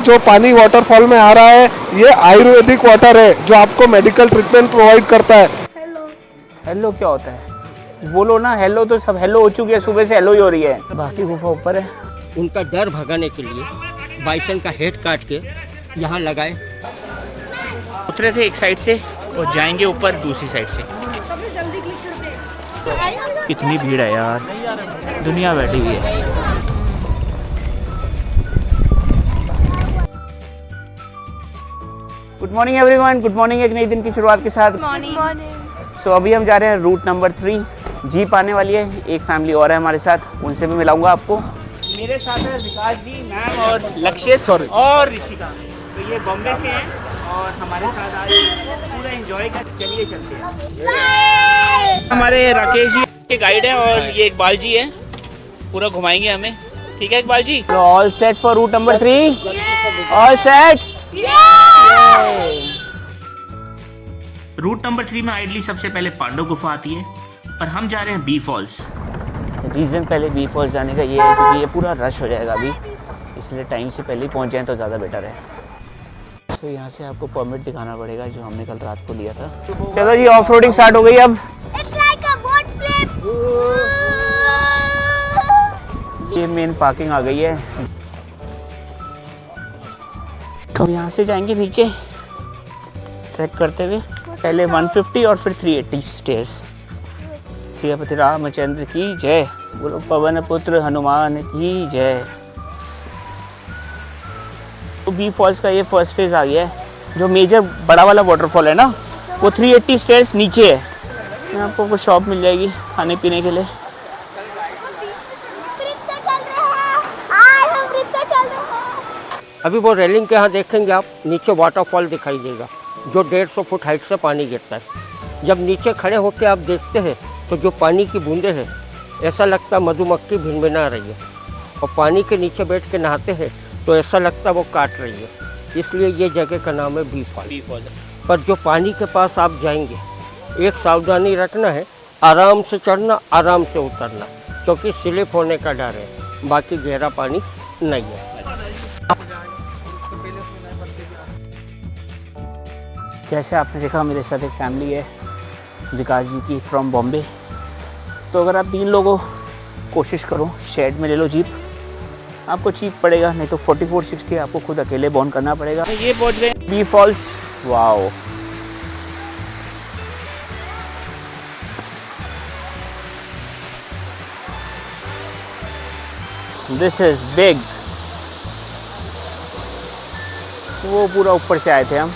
जो पानी वाटरफॉल में आ रहा है ये आयुर्वेदिक वाटर है जो आपको मेडिकल ट्रीटमेंट प्रोवाइड करता है। हेलो क्या होता है? बोलो ना हेलो, तो सब हेलो हो चुकी है, सुबह से हेलो ही हो रही है। बाकी गुफा ऊपर है। उनका डर भगाने के लिए बाइसन का हेड काट के यहाँ लगाए। उतरे थे एक साइड से और जाएंगे ऊपर दूसरी साइड से। कितनी भीड़ है यार, दुनिया बैठी हुई है। Good morning everyone, good morning. एक नई दिन की शुरुआत के साथ सो अभी हम जा रहे हैं रूट नंबर 3। जीप आने वाली है, एक फैमिली और है हमारे साथ, उनसे भी मिलाऊंगा आपको। मेरे साथ है विकास जी, मैम और लक्षित और ऋषिका। तो ये बॉम्बे से हैं और हमारे साथ आज पूरा एंजॉय कर। चलिए चलते हैं। हमारे राकेश जी के गाइड हैं और ये इकबाल जी है, पूरा घुमाएंगे हमें। ठीक है Iqbal ji? All set for route number 3? All set? Route number 3 में आइडली सबसे पहले पांडव गुफा आती है, पर हम जा रहे हैं बी फॉल्स। रीज़न पहले बी फॉल्स जाने का ये है क्योंकि ये पूरा रश हो जाएगा अभी, इसलिए टाइम से पहले ही पहुंच जाएं तो ज़्यादा बेटर है। तो यहाँ से आपको परमिट दिखाना पड़ेगा जो हमने कल रात को लिया था। चलो जी, ऑफ रोडिंग स्टार्ट हो गई अब। ये मेन पार्किंग आ गई है। तो यहाँ से जाएंगे नीचे ट्रैक करते हुए, पहले 150 और फिर 380 स्टेज। सियापति रामचंद्र की जय, बोलो पवन पुत्र हनुमान की जय। तो बी फॉल्स का ये फर्स्ट फेज आ गया है। जो मेजर बड़ा वाला वाटरफॉल है ना, वो 380 स्टेज नीचे है। यहाँ आपको कुछ शॉप मिल जाएगी खाने पीने के लिए। अभी वो रेलिंग के यहाँ देखेंगे आप, नीचे वाटरफॉल दिखाई देगा जो 150 फुट हाइट से पानी गिरता है। जब नीचे खड़े होकर आप देखते हैं तो जो पानी की बूंदें हैं ऐसा लगता है मधुमक्खी भिनभिना रही है, और पानी के नीचे बैठ के नहाते हैं तो ऐसा लगता है वो काट रही है। इसलिए ये जगह का नाम है बी फॉल। पर जो पानी के पास आप जाएंगे, एक सावधानी रखना है, आराम से चढ़ना, आराम से उतरना, क्योंकि स्लिप होने का डर है। बाकी गहरा पानी नहीं है। जैसे आपने देखा मेरे साथ एक फैमिली है विकास जी की फ्रॉम बॉम्बे। तो अगर आप 3 लोगों कोशिश करो, शेड में ले लो जीप, आपको चीप पड़ेगा, नहीं तो 4460 आपको खुद अकेले बॉर्न करना पड़ेगा। ये पहुंच गए Bee Falls. Wow, this is big. वो पूरा ऊपर से आए थे हम।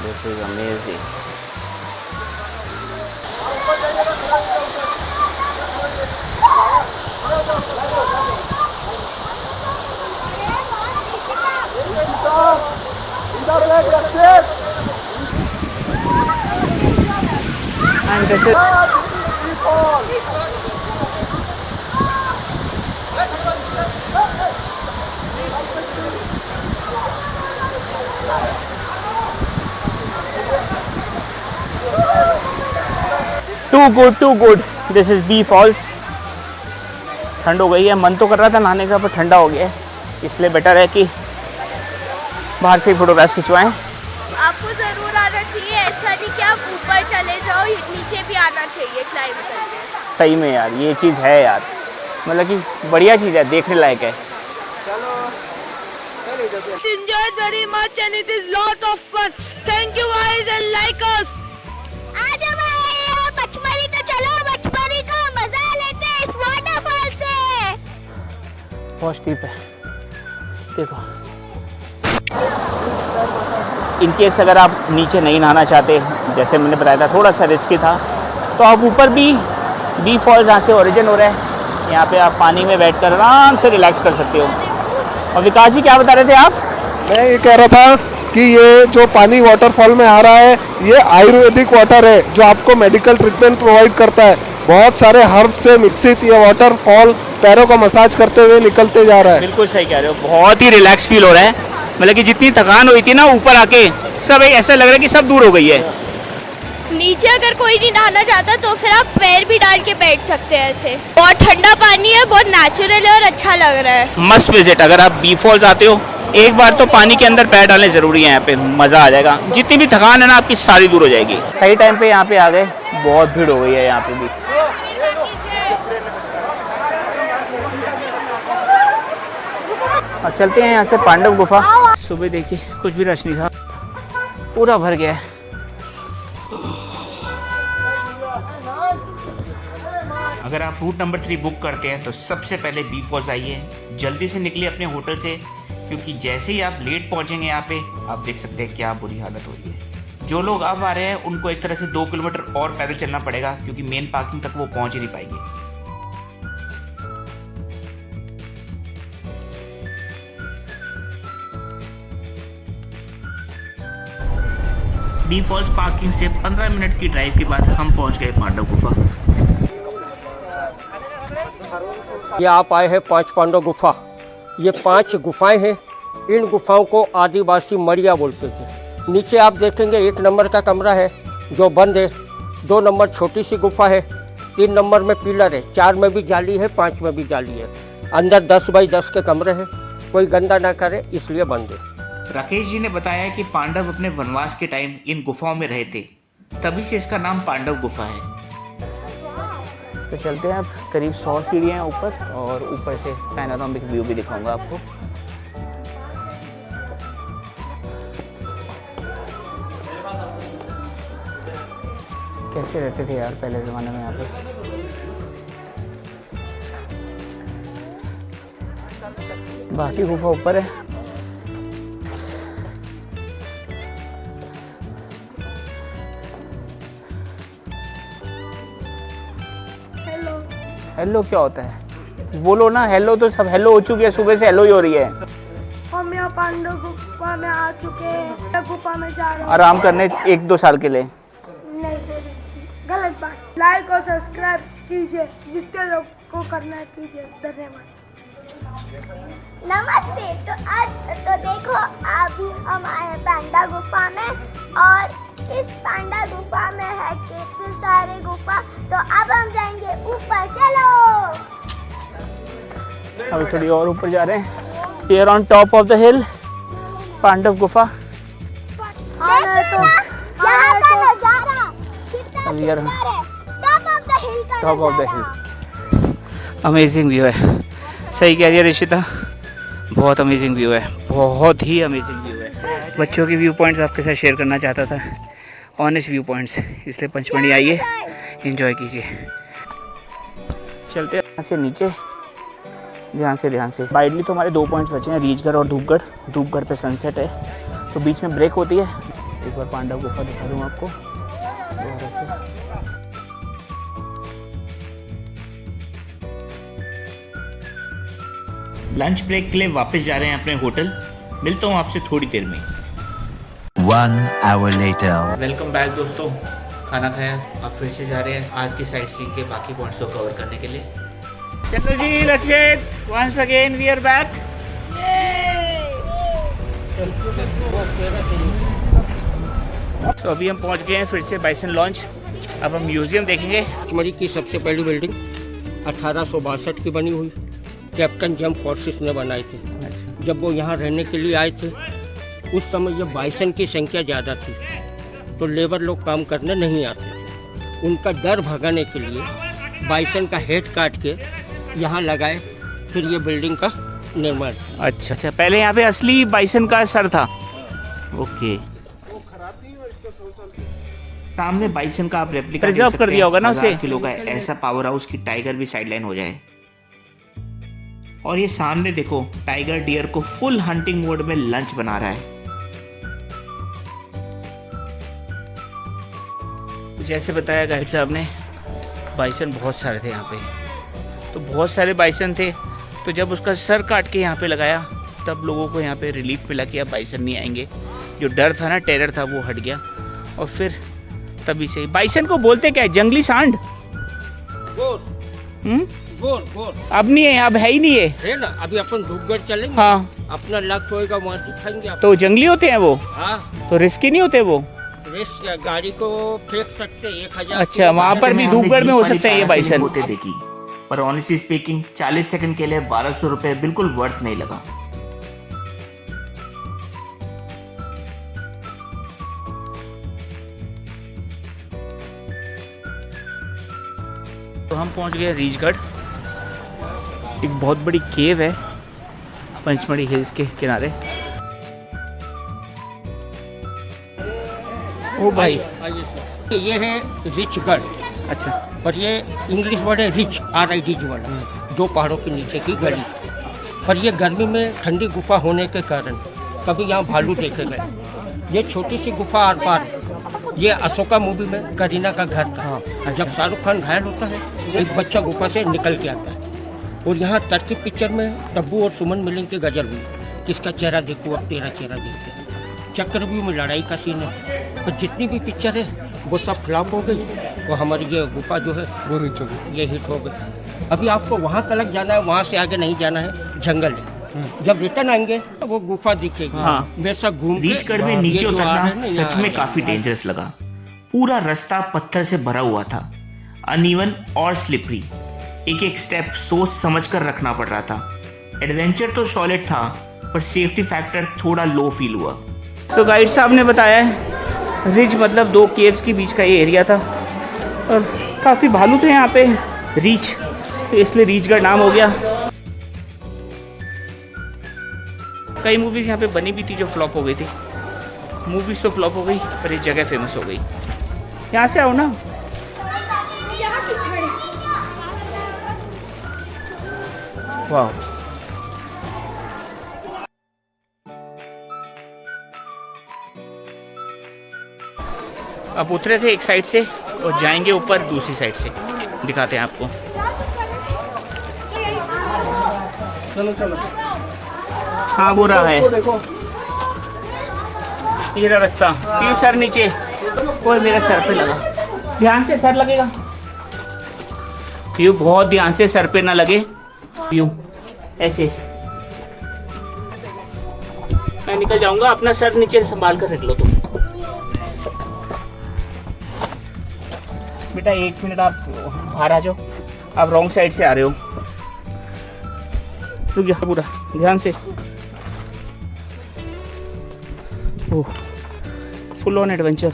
This is amazing. And this is too good. This is Bee Falls. ठंड हो गई है, मन तो कर रहा था नहाने का पर ठंडा हो गया है, इसलिए बेटर है कि बाहर से फोटोग्राफ खिंचवाएं। आपको जरूर आना चाहिए, ऐसा नहीं कि आप ऊपर चले जाओ, नीचे भी आना चाहिए क्लाइंब करके। सही में यार ये चीज़ है यार, मतलब कि बढ़िया चीज़ है, देखने लायक है। Enjoyed very much and it is lot of fun. Thank you guys and like us. आजा भाई, पचमढ़ी तो चलो, पचमढ़ी का मजा लेते हैं इस वाटरफॉल से। बहुत स्टीप है, देखो। इनकेस अगर आप नीचे नहीं नहाना चाहते, जैसे मैंने बताया था थोड़ा सा रिस्की था, तो आप ऊपर भी बी फॉल्स जहाँ से ओरिजिन हो रहा है, यहाँ पे आप पानी में बैठकर आराम से रिलैक्स कर सकते हो। और विकास जी क्या बता रहे थे आप? मैं ये कह रहा था कि ये जो पानी वाटरफॉल में आ रहा है ये आयुर्वेदिक वाटर है जो आपको मेडिकल ट्रीटमेंट प्रोवाइड करता है। बहुत सारे हर्ब से मिक्सित ये वाटरफॉल पैरों को मसाज करते हुए निकलते जा रहा है। बिल्कुल सही कह रहे हो, बहुत ही रिलैक्स फील हो रहा है। मतलब कि जितनी थकान हुई थी ना ऊपर आके, सब ऐसा लग रहा है कि सब दूर हो गई है। नीचे अगर कोई नहीं नहाना चाहता तो फिर आप पैर भी डाल के बैठ सकते हैं ऐसे। बहुत ठंडा पानी है, बहुत नेचुरल है और अच्छा लग रहा है। Must visit. अगर आप बी फॉल्स आते हो एक बार तो पानी के अंदर पैर डालने जरूरी है, यहाँ पे मजा आ जाएगा। जितनी भी थकान है ना आपकी सारी दूर हो जाएगी। सही टाइम पे यहाँ पे आ गए, बहुत भीड़ हो गई है यहाँ पे भी। अब चलते हैं यहाँ से पांडव गुफा। सुबह देखिए कुछ भी रश नहीं था, पूरा भर गया है। अगर आप रूट नंबर 3 बुक करते हैं तो सबसे पहले बी फॉल्स आइए, जल्दी से निकलिए अपने होटल से, क्योंकि जैसे ही आप लेट पहुंचेंगे यहाँ पे आप देख सकते हैं क्या बुरी हालत हो रही है। जो लोग अब आ रहे हैं उनको एक तरह से 2 किलोमीटर और पैदल चलना पड़ेगा, क्योंकि मेन पार्किंग तक वो पहुंच ही नहीं पाएंगे। बी फॉल्स पार्किंग से 15 मिनट की ड्राइव के बाद हम पहुंच गए पांडव गुफा। ये आप आए हैं 5 पांडव गुफा। ये 5 गुफाएं हैं। इन गुफाओं को आदिवासी मड़िया बोलते थे। नीचे आप देखेंगे 1 नंबर का कमरा है जो बंद है, 2 नंबर छोटी सी गुफा है, 3 नंबर में पिलर है, 4 में भी जाली है, 5 में भी जाली है। अंदर 10 बाई 10 के कमरे हैं, कोई गंदा ना करे इसलिए बंद है। राकेश जी ने बताया कि पांडव अपने वनवास के टाइम इन गुफाओं में रहे थे, तभी से इसका नाम पांडव गुफा है। तो चलते हैं, अब करीब 100 सीढ़ियाँ हैं ऊपर, और ऊपर से पैनोरामिक व्यू भी दिखाऊंगा आपको। कैसे रहते थे यार पहले ज़माने में यहाँ पे। बाकी गुफा ऊपर है। हेलो क्या होता है? बोलो ना हेलो, तो सब हेलो हो चुकी है, सुबह से हेलो ही हो रही है। हम यहाँ पांडव गुफा में आ चुके हैं, गुफा में जा रहे हैं आराम करने 1-2 साल के लिए। नहीं, गलत बात। लाइक और सब्सक्राइब कीजिए, जितने लोग को करना है कीजिए। धन्यवाद। नमस्ते। तो आज तो देखो अभी हम आए पांडा गुफा में, और इस पांडा गुफा में है कितने सारे गुफा। तो अब हम जाएंगे ऊपर, चलो। अभी थोड़ी और ऊपर जा रहे हैं। Here on top of the hill, Pandav गुफा। देखो यहाँ का नजारा कितना अब यार सुंदर है। टॉप ऑफ द हिल का टॉप ऑफ द नजारा। हिल, अमेजिंग व्यू है। सही कह रही है रिशिता, बहुत अमेजिंग व्यू है, बहुत ही अमेजिंग व्यू है। बच्चों के व्यू पॉइंट्स आपके साथ शेयर करना चाहता था, ऑनेस्ट व्यू पॉइंट्स, इसलिए पंचमढ़ी आइए, एंजॉय कीजिए। चलते हैं यहाँ से नीचे, ध्यान से। बाइडली तो हमारे 2 पॉइंट्स बचे हैं, रीछगढ़ और धूपगढ़। धूपगढ़ पे सनसेट है तो बीच में ब्रेक होती है। एक बार पांडव गुफा दिखा दूँ आपको। लंच ब्रेक के लिए वापस जा रहे हैं अपने होटल। मिलता हूँ आपसे थोड़ी देर में। 1 hour later. वेलकम बैक दोस्तों, खाना खाया, अब फिर से जा रहे हैं आज की साइट सीइंग के बाकी पॉइंट्स को कवर करने के लिए। चलो जी रक्षित, once again we are back. तो अभी हम पहुंच गए हैं फिर से बाइसन लॉन्च। अब हम म्यूजियम देखेंगे। पचमढ़ी की सबसे पहली बिल्डिंग 1862 की बनी हुई, कैप्टन जेम्स फोर्सिस ने बनाई थी। जब वो यहाँ रहने के लिए आए थे उस समय ये बाइसन की संख्या ज़्यादा थी, तो लेबर लोग काम करने नहीं आते थे। उनका डर भगाने के लिए बाइसन का हेड काट के यहाँ लगाए, फिर ये बिल्डिंग का निर्माण। अच्छा, पहले यहाँ पे असली बाइसन का सर था। ओके, सामने बाइसन का आप रेप्लिका प्रिजर्व कर दिया होगा ना उसे। 1000 किलो का ऐसा पावर हाउस की टाइगर भी साइडलाइन हो जाए। और ये सामने देखो, टाइगर डियर को फुल हंटिंग मोड में लंच बना रहा है। जैसे बताया गाइड साहब ने, बाइसन बहुत सारे थे यहाँ पे, तो बहुत सारे बाइसन थे। तो जब उसका सर काट के यहाँ पे लगाया तब लोगों को यहाँ पे रिलीफ मिला कि अब बाइसन नहीं आएंगे। जो डर था ना, टेरर था, वो हट गया। और फिर तभी से बाइसन को बोलते क्या है? जंगली सांड। गोर अब नहीं है, अब है ही नहीं है ना। अभी अपन धूपगढ़ चलेंगे, हाँ, अपना लक होएगा वहाँ दिखाएंगे आप। तो जंगली होते हैं वो, हाँ, तो रिस्की नहीं होते वो। गाड़ी को फेंक सकते 1000। अच्छा, वहाँ पर भी धूपगढ़ में हो सकता है ये बाइसन। होते देखी, पर ऑनेस्टली स्पीकिंग 40 सेकंड के लिए 1200 रुपए बिल्कुल वर्थ नहीं लगा। तो हम पहुंच गए रीछगढ़। एक बहुत बड़ी केव है पंचमढ़ी हिल्स के किनारे। ओ भाई, ये है रीछगढ़। अच्छा, पर ये इंग्लिश वर्ड है रिच, RIDG वाला, 2 पहाड़ों के नीचे की गली। पर ये गर्मी में ठंडी गुफा होने के कारण कभी यहाँ भालू देखे गए। ये छोटी सी गुफा आर पार, ये अशोका मूवी में करीना का घर था। जब शाहरुख खान घायल होता है, एक बच्चा गुफा से निकल के आता है। और यहाँ टर्की पिक्चर में तब्बू और सुमन मिलिंग की गजल हुई, किसका चेहरा देखूं अब तेरा चेहरा देखते। चक्रव्यूह में लड़ाई का सीन है। तो जितनी भी पिक्चर है वो सब फ्लॉप हो गई, वो हमारी ये गुफा जो है वो रिच हो गई। ये हिट हो गई। अभी आपको वहाँ तक जाना है, वहाँ से आगे नहीं जाना है, जंगल है। जब रिटर्न आएंगे तो वो गुफा दिखेगी। हाँ। वैसा घूम के रीछगढ़ में ये नीचे जो आ उतरना रहा है ना, यहाँ सच में आ काफी रहा है। डेंजरस लगा। पूरा रास्ता पत्थर से भरा हुआ था, अनइवन और स्लिपरी। एक स्टेप सोच समझ कर रखना पड़ रहा था। एडवेंचर तो सॉलिड था, पर सेफ्टी फैक्टर थोड़ा लो फील हुआ। तो गाइड साहब ने बताया है रिज मतलब 2 केव्स के बीच का ये एरिया था और काफ़ी भालू थे यहाँ पे, रीच, तो इसलिए रीछगढ़ नाम हो गया। कई मूवीज़ यहाँ पे बनी भी थी जो फ्लॉप हो गई थी। मूवीज़ तो फ्लॉप हो गई पर ये जगह फेमस हो गई। यहाँ से आओ ना। वाह, अब उतरे थे एक साइड से और जाएंगे ऊपर दूसरी साइड से, दिखाते हैं आपको। चलो चलो, हाँ वो रहा है, देखो ये रहा रास्ता। क्यों सर नीचे, कोई मेरा सर पे लगा, ध्यान से सर लगेगा। क्यों बहुत ध्यान से सर पे ना लगे, क्यों ऐसे। मैं निकल जाऊंगा, अपना सर नीचे संभाल कर रख लो तुम। बेटा 1 मिनट आप बाहर आ जाओ, आप रॉन्ग साइड से आ रहे हो। रुक जा, पूरा ध्यान से। ओह, फुल ऑन एडवेंचर।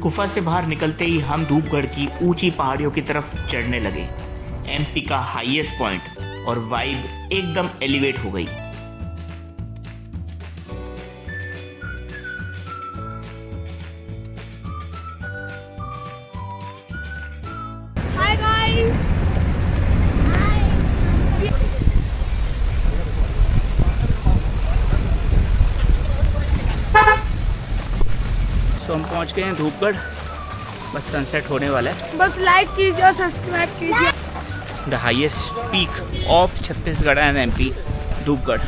गुफा से बाहर निकलते ही हम धूपगढ़ की ऊंची पहाड़ियों की तरफ चढ़ने लगे। एमपी का हाईएस्ट पॉइंट और वाइब एकदम एलिवेट हो गई। Hi guys. सो हम पहुंच गए हैं धूपगढ़, बस सनसेट होने वाला है। बस लाइक कीजिए और सब्सक्राइब कीजिए। The highest peak of Chhattisgarh and MP, Dhupgarh.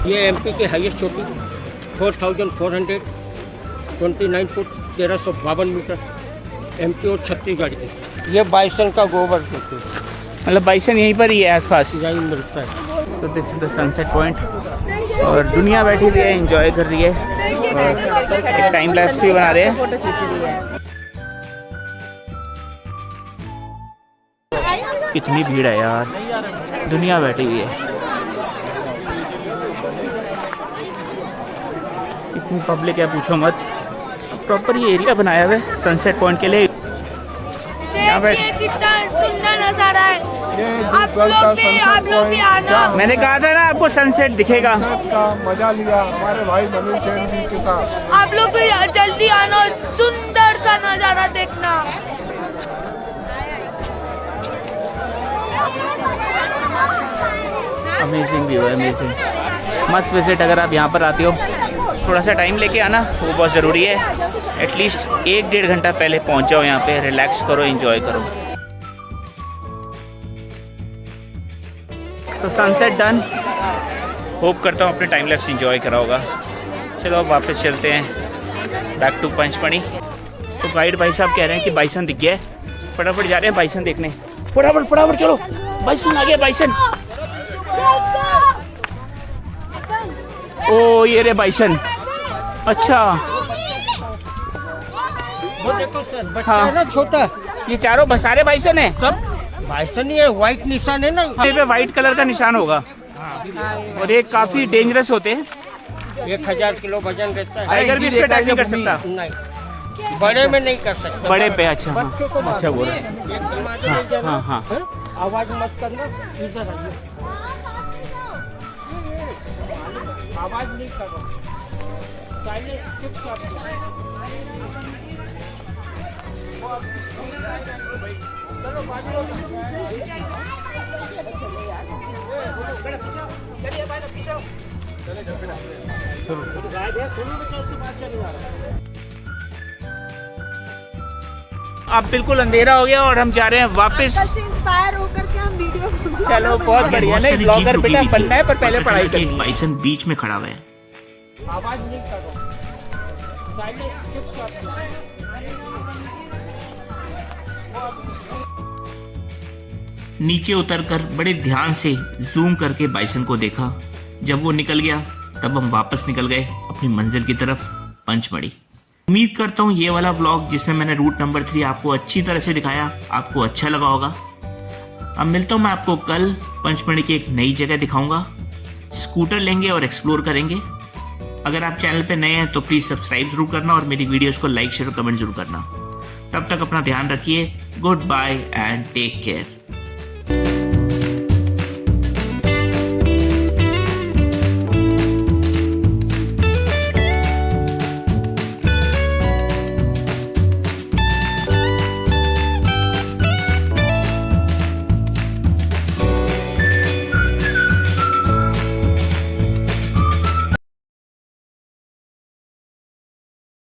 ये एमपी के हाईएस्ट चोटी 4429 फुट 1352 मीटर एमपी और छत्तीसगढ़ की। ये बाइसन का गोबर देते हैं, मतलब बाइसन यहीं पर ही है आसपास। यही मिलता है। तो this is the sunset point और दुनिया बैठी हुई है, एंजॉय कर रही है और एक टाइम लैप्स भी बना रहे हैं। कितनी भीड़ है यार, दुनिया बैठी हुई है, इतनी पब्लिक है पूछो मत। प्रॉपर ये एरिया बनाया हुआ है सनसेट पॉइंट के लिए। देखिए कितना सुंदर नजारा है। आप लोग भी आना। मैंने कहा था ना आपको सनसेट दिखेगा। सनसेट का मजा लिया हमारे भाई मनीष जैन जी के साथ। आप लोग भी जल्दी आना, सुंदर सा नजारा देखना। अमेजिंग व्यू है, अमेजिंग, मस्त विजिट। अगर आप यहाँ पर आते हो थोड़ा सा टाइम लेके आना, वो बहुत ज़रूरी है। एटलीस्ट 1-1.5 घंटा पहले पहुँच जाओ यहाँ पे, रिलैक्स करो, एंजॉय करो। तो सनसेट डन, होप करता हूँ अपने टाइम लैप्स एंजॉय करा होगा। चलो अब वापस चलते हैं बैक टू पंचमढ़ी। तो गाइड भाई साहब कह रहे हैं कि बाइसन दिख गया है, फटाफट जा रहे हैं बाइसन देखने। फटाफट फटाफट चलो, बाइसन आ गया, बाइसन। ओ ये रे बाइसन, अच्छा वो देखो सर, बच्चा हाँ। है ना छोटा, ये चारों बसारे बाइसन है। सब बाइसन ही है, व्हाइट निशान है ना। ये पे व्हाइट कलर का निशान होगा और ये काफी डेंजरस होते हैं। 1000 किलो वजन रहता है। टाइगर भी इस पे अटैक नहीं कर सकता। नहीं, बड़े में नहीं कर सकते। बड़े पे अच्छा हाँ बच्चों को अच्छा बोल रहे एकदम आगे नहीं जाना, हाँ, हाँ। आवाज मत करना, इधर आइए, आवाज नहीं करो, साइलेंट चुपचाप। चलो बाजू अब बिल्कुल अंधेरा हो गया और हम जा रहे हैं वापस। से इंस्पायर होकर के हम वीडियो चलो बहुत बढ़िया, नहीं ब्लॉगर बेटा बनना है पर पहले पढ़ाई करनी है। बाइसन बीच में खड़ा हुआ है। आवाज नहीं करो, साइलेंट चुपचाप। नीचे उतरकर बड़े ध्यान से जूम करके बाइसन को देखा। जब वो निकल गया तब हम वापस निकल गए अपनी मंजिल की तरफ, पंचमढ़ी। उम्मीद करता हूँ ये वाला व्लॉग जिसमें मैंने रूट नंबर 3 आपको अच्छी तरह से दिखाया आपको अच्छा लगा होगा। अब मिलता हूँ मैं आपको कल, पंचमढ़ी की एक नई जगह दिखाऊंगा। स्कूटर लेंगे और एक्सप्लोर करेंगे। अगर आप चैनल पे नए हैं तो प्लीज़ सब्सक्राइब जरूर करना और मेरी वीडियोस को लाइक शेयर और कमेंट जरूर करना। तब तक अपना ध्यान रखिए। Goodbye and take care.